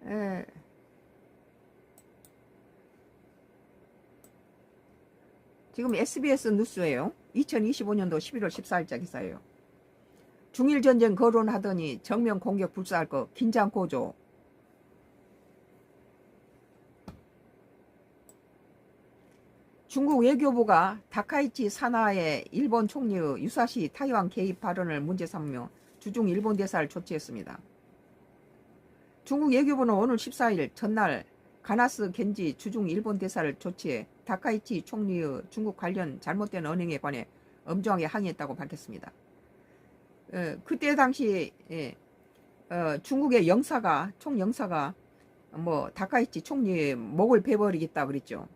에, 지금 SBS 뉴스예요. 2025년도 11월 14일자 기사예요. 중일 전쟁 거론하더니 정면 공격 불사할 거 긴장 고조. 중국 외교부가 다카이치 사나의 일본 총리의 유사시 타이완 개입 발언을 문제 삼으며 주중 일본 대사를 조치했습니다. 중국 외교부는 오늘 14일 전날 가나스 겐지 주중 일본 대사를 조치해 다카이치 총리의 중국 관련 잘못된 언행에 관해 엄중하게 항의했다고 밝혔습니다. 그때 당시 중국의 총영사가 뭐 다카이치 총리의 목을 베버리겠다 그랬죠.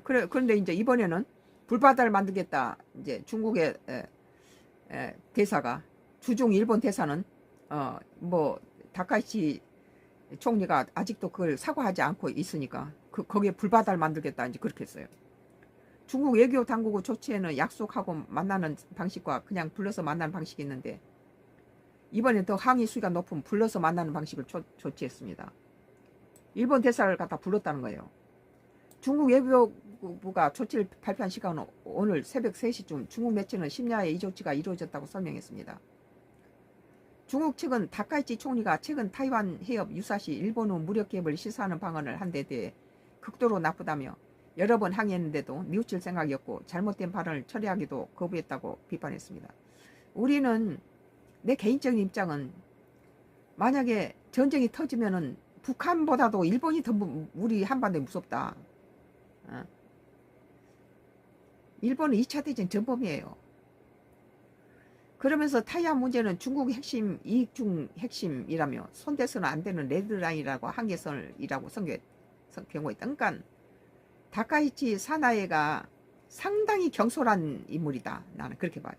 그런데 이제 이번에는 불바다를 만들겠다. 이제 중국의 대사가 주중 일본 대사는 뭐 다카이치 총리가 아직도 그걸 사과하지 않고 있으니까 거기에 불바다를 만들겠다 이제 그렇게 했어요. 중국 외교 당국의 조치에는 약속하고 만나는 방식과 그냥 불러서 만나는 방식이 있는데 이번에 더 항의 수위가 높은 불러서 만나는 방식을 조치했습니다. 일본 대사를 갖다 불렀다는 거예요. 중국 외교부가 조치를 발표한 시간은 오늘 새벽 3시쯤 중국 매체는 심야에 이 조치가 이루어졌다고 설명했습니다. 중국 측은 다카이치 총리가 최근 타이완 해협 유사시 일본의 무력 개입을 시사하는 방언을 한 데 대해 극도로 나쁘다며 여러 번 항의했는데도 뉘우칠 생각이 없고 잘못된 발언을 처리하기도 거부했다고 비판했습니다. 우리는 내 개인적인 입장은 만약에 전쟁이 터지면은 북한보다도 일본이 더 우리 한반도에 무섭다. 일본은 2차 대전 전범이에요. 그러면서 타이완 문제는 중국 핵심 이익 중 핵심이라며 손대서는 안 되는 레드라인이라고 한계선이라고 경고했다. 그러니까 다카이치 사나이가 상당히 경솔한 인물이다. 나는 그렇게 봐요.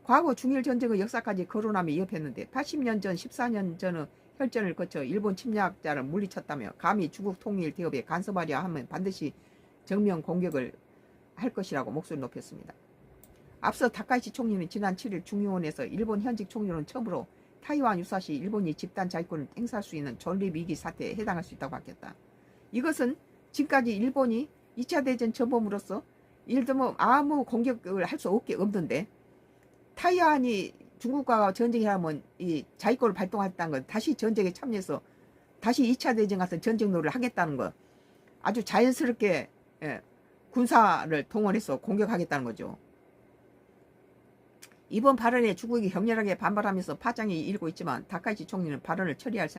과거 중일 전쟁의 역사까지 거론하며 위협했는데 80년 전 14년 전의 혈전을 거쳐 일본 침략자를 물리쳤다며 감히 중국 통일 대업에 간섭하려 하면 반드시 정면 공격을 할 것이라고 목소리를 높였습니다. 앞서 다카이치 총리는 지난 7일 중의원에서 일본 현직 총리는 처음으로 타이완 유사시 일본이 집단 자위권을 행사할 수 있는 존립위기 사태에 해당할 수 있다고 밝혔다. 이것은 지금까지 일본이 2차 대전 전범으로서 예를 들면 아무 공격을 할 수 없는데 타이완이 중국과 전쟁이 하면 이 자위권을 발동했다는 건 다시 전쟁에 참여해서 다시 2차 대전 같은 전쟁 놀이를 하겠다는 거 아주 자연스럽게 군사를 동원해서 공격하겠다는 거죠. 이번 발언에 중국이 격렬하게 반발하면서 파장이 일고 있지만 다카이치 총리는 발언을 처리할